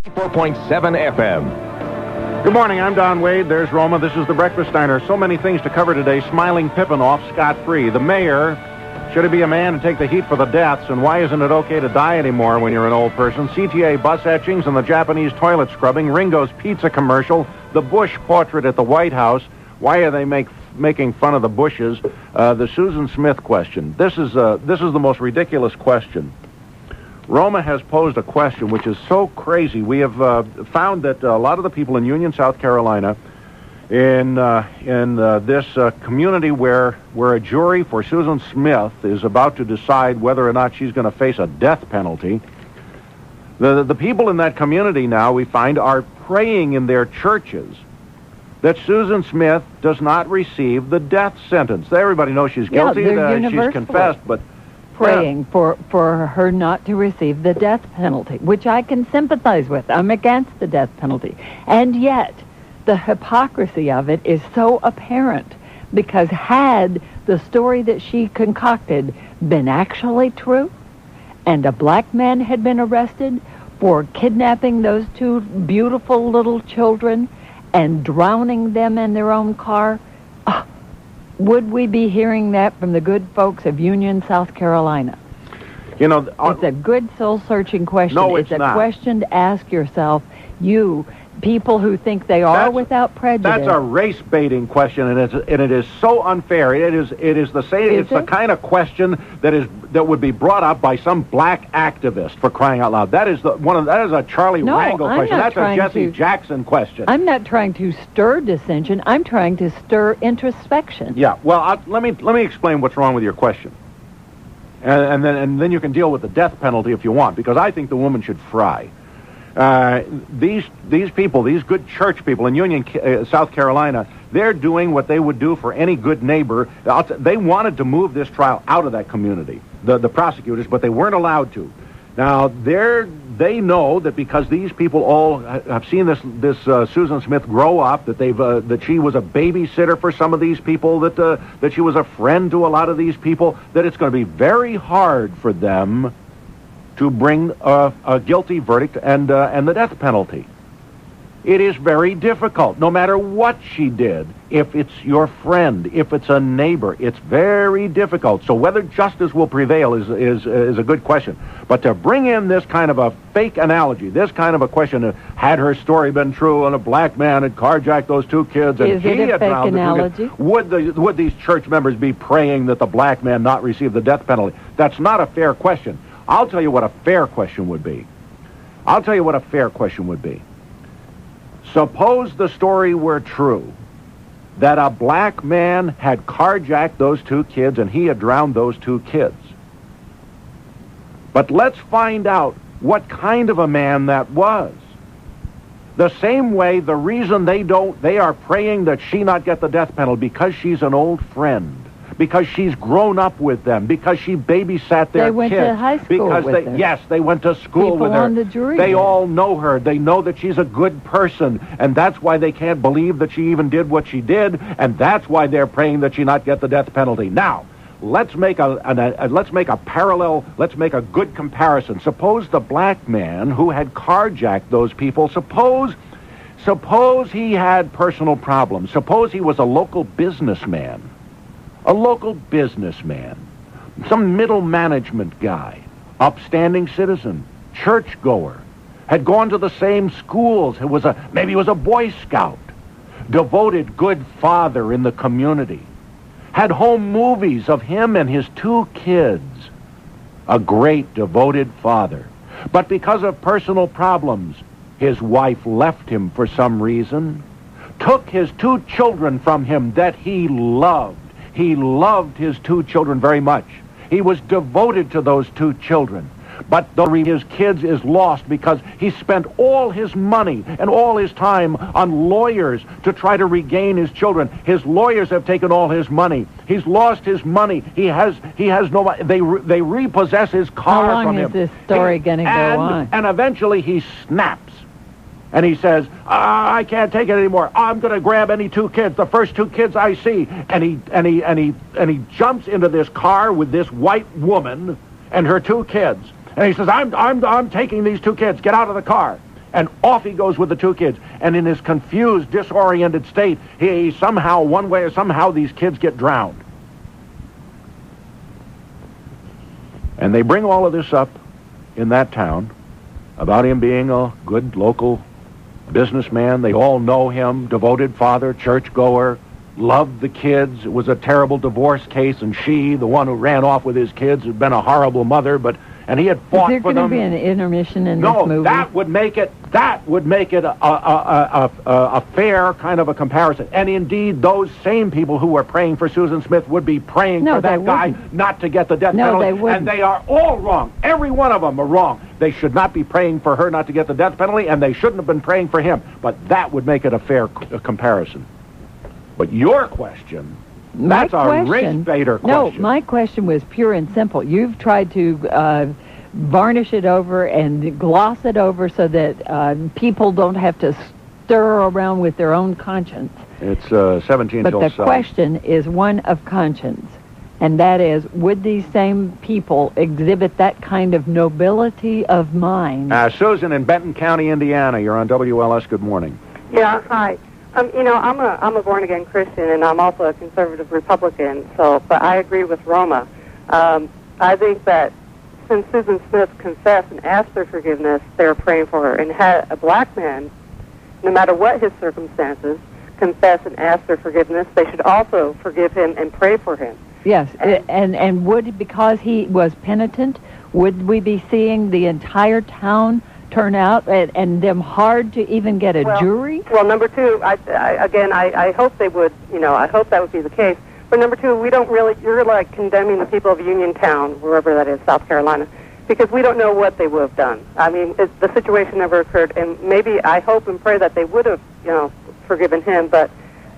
4.7 FM. Good morning, I'm Don Wade. There's Roma. This is the Breakfast Diner. So many things to cover today. Smiling Pippin off scot-free. The mayor, should he be a man and take the heat for the deaths? And why isn't it okay to die anymore when you're an old person? CTA bus etchings and the Japanese toilet scrubbing. Ringo's pizza commercial. The Bush portrait at the White House. Why are they making fun of the Bushes? The Susan Smith question. This is the most ridiculous question. Roma has posed a question which is so crazy. We have found that a lot of the people in Union, South Carolina, in this community where a jury for Susan Smith is about to decide whether or not she's going to face a death penalty, the people in that community now, we find, are praying in their churches that Susan Smith does not receive the death sentence. Everybody knows she's guilty. She's confessed, but praying for her not to receive the death penalty, which I can sympathize with. I'm against the death penalty. And yet, the hypocrisy of it is so apparent, because had the story that she concocted been actually true, and a black man had been arrested for kidnapping those two beautiful little children and drowning them in their own car, would we be hearing that from the good folks of Union, South Carolina? You know, it's a good soul-searching question. No, it's a not. Question to ask yourself, you people who think they are without prejudice. That's a race-baiting question, and it is so unfair. It is the same. It's the kind of question that would be brought up by some black activist, for crying out loud. That is a Charlie Rangel question. That's a Jesse Jackson question. I'm not trying to stir dissension. I'm trying to stir introspection. Yeah. Well, let me explain what's wrong with your question, and then you can deal with the death penalty if you want, because I think the woman should fry. These people, these good church people in Union, South Carolina, they're doing what they would do for any good neighbor. They wanted to move this trial out of that community, the prosecutors, but they weren't allowed to. Now, they know that because these people all have seen this Susan Smith grow up, that she was a babysitter for some of these people, that she was a friend to a lot of these people, that it's going to be very hard for them to bring a guilty verdict and the death penalty. It is very difficult, no matter what she did. If it's your friend, if it's a neighbor, it's very difficult. So whether justice will prevail is a good question. But to bring in this kind of a fake analogy, this kind of a question, had her story been true and a black man had carjacked those two kids and he had drowned the two kids, would these church members be praying that the black man not receive the death penalty? That's not a fair question. I'll tell you what a fair question would be. Suppose the story were true, that a black man had carjacked those two kids and he had drowned those two kids. But let's find out what kind of a man that was. The same way, the reason they are praying that she not get the death penalty, because she's an old friend. Because she's grown up with them, because she babysat their kids. They went to high school with her. Yes, they went to school with her. People on the jury. They all know her. They know that she's a good person, and that's why they can't believe that she even did what she did, and that's why they're praying that she not get the death penalty. Now, let's make a parallel. Let's make a good comparison. Suppose the black man who had carjacked those people. Suppose he had personal problems. Suppose he was a local businessman. Some middle management guy, upstanding citizen, churchgoer, had gone to the same schools, maybe he was a Boy Scout, devoted good father in the community, had home movies of him and his two kids, a great devoted father. But because of personal problems, his wife left him for some reason, took his two children from him that he loved. He loved his two children very much. He was devoted to those two children. But his kids is lost because he spent all his money and all his time on lawyers to try to regain his children. His lawyers have taken all his money. He's lost his money. He has no money. They repossess his car from him. How long is this story going to go on? And eventually he snaps. And he says, I can't take it anymore. I'm going to grab any two kids, the first two kids I see. And he jumps into this car with this white woman and her two kids. And he says, I'm taking these two kids. Get out of the car. And off he goes with the two kids. And in his confused, disoriented state, he somehow, one way or somehow, these kids get drowned. And they bring all of this up in that town about him being a good local businessman. They all know him, devoted father, churchgoer, loved the kids. It was a terrible divorce case, and she, the one who ran off with his kids, had been a horrible mother, and he had fought for them. Is there going to be an intermission in this movie? No, that would make it a fair kind of a comparison. And indeed, those same people who were praying for Susan Smith would be praying for that guy not to get the death penalty. They wouldn't. And they are all wrong. Every one of them are wrong. They should not be praying for her not to get the death penalty, and they shouldn't have been praying for him. But that would make it a fair comparison. But your question... That's a race-baiter question. No, my question was pure and simple. You've tried to varnish it over and gloss it over so that people don't have to stir around with their own conscience. It's 17 but till the 7. question is one of conscience, and that is, would these same people exhibit that kind of nobility of mind? Susan in Benton County, Indiana. You're on WLS. Good morning. Yeah, hi. I'm a born-again Christian, and I'm also a conservative Republican, but I agree with Roma. I think that since Susan Smith confessed and asked for forgiveness, they were praying for her. And had a black man, no matter what his circumstances, confess and ask for forgiveness, they should also forgive him and pray for him. Yes, and would, because he was penitent, would we be seeing the entire town turn out and them hard to even get a jury? Well, number two, I hope they would, I hope that would be the case. But number two, we don't really, you're like condemning the people of Uniontown, wherever that is, South Carolina, because we don't know what they would have done. I mean, the situation never occurred, and maybe I hope and pray that they would have, forgiven him, but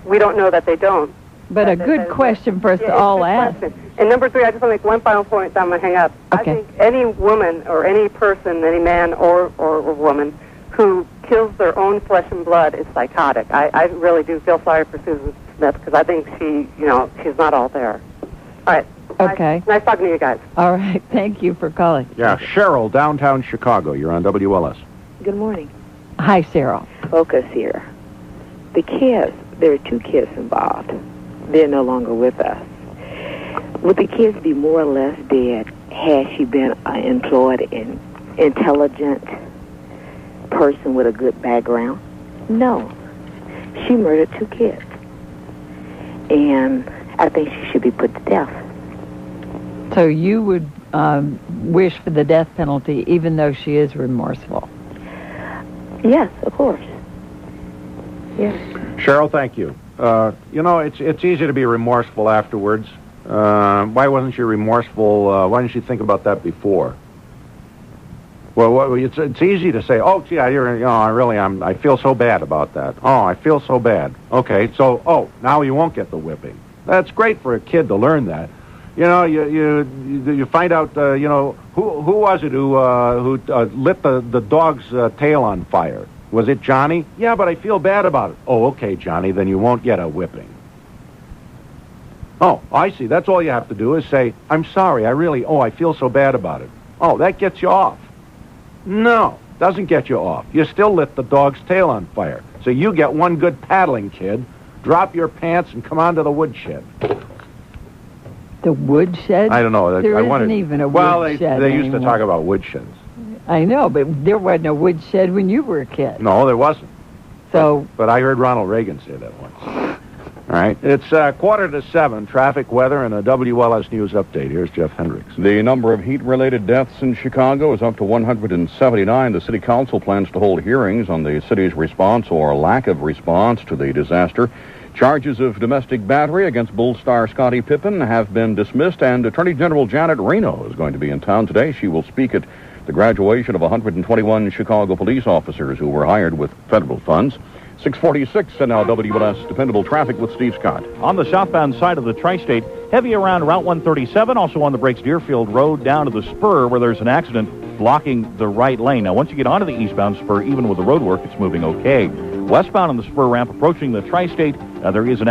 we don't know that they don't. But a good question for us to all ask. And number three, I just want to make one final point, then I'm going to hang up. Okay. I think any woman or any person, any man or woman who kills their own flesh and blood is psychotic. I really do feel sorry for Susan Smith because I think she's not all there. All right. Okay. Nice talking to you guys. All right. Thank you for calling. Yeah, Cheryl, downtown Chicago. You're on WLS. Good morning. Hi, Cheryl. Focus here. The kids, there are two kids involved. They're no longer with us. Would the kids be more or less dead had she been an employed and intelligent person with a good background? No. She murdered two kids. And I think she should be put to death. So you would wish for the death penalty even though she is remorseful? Yes, of course. Yes. Cheryl, thank you. It's easy to be remorseful afterwards. Why wasn't she remorseful? Why didn't she think about that before? Well, it's easy to say, oh, gee, I feel so bad about that. Oh, I feel so bad. Okay, so, now you won't get the whipping. That's great for a kid to learn that. You find out, who was it who lit the dog's tail on fire? Was it Johnny? Yeah, but I feel bad about it. Oh, okay, Johnny, then you won't get a whipping. Oh, I see. That's all you have to do is say, I'm sorry, I feel so bad about it. Oh, that gets you off. No, doesn't get you off. You still lit the dog's tail on fire. So you get one good paddling, kid. Drop your pants and come on to the woodshed. The woodshed? I don't know. There isn't even a woodshed they used to anymore. talk about woodsheds. I know, but there wasn't a woodshed when you were a kid. No, there wasn't. So, but I heard Ronald Reagan say that once. All right. It's 6:45, traffic, weather, and a WLS News update. Here's Jeff Hendricks. The number of heat-related deaths in Chicago is up to 179. The city council plans to hold hearings on the city's response or lack of response to the disaster. Charges of domestic battery against Bull star Scottie Pippen have been dismissed, and Attorney General Janet Reno is going to be in town today. She will speak at the graduation of 121 Chicago police officers who were hired with federal funds. 6:46, and now WLS Dependable Traffic with Steve Scott. On the southbound side of the tri-state, heavy around Route 137, also on the Breaks Deerfield Road down to the spur where there's an accident blocking the right lane. Now, once you get onto the eastbound spur, even with the road work, it's moving okay. Westbound on the spur ramp approaching the tri-state, there is an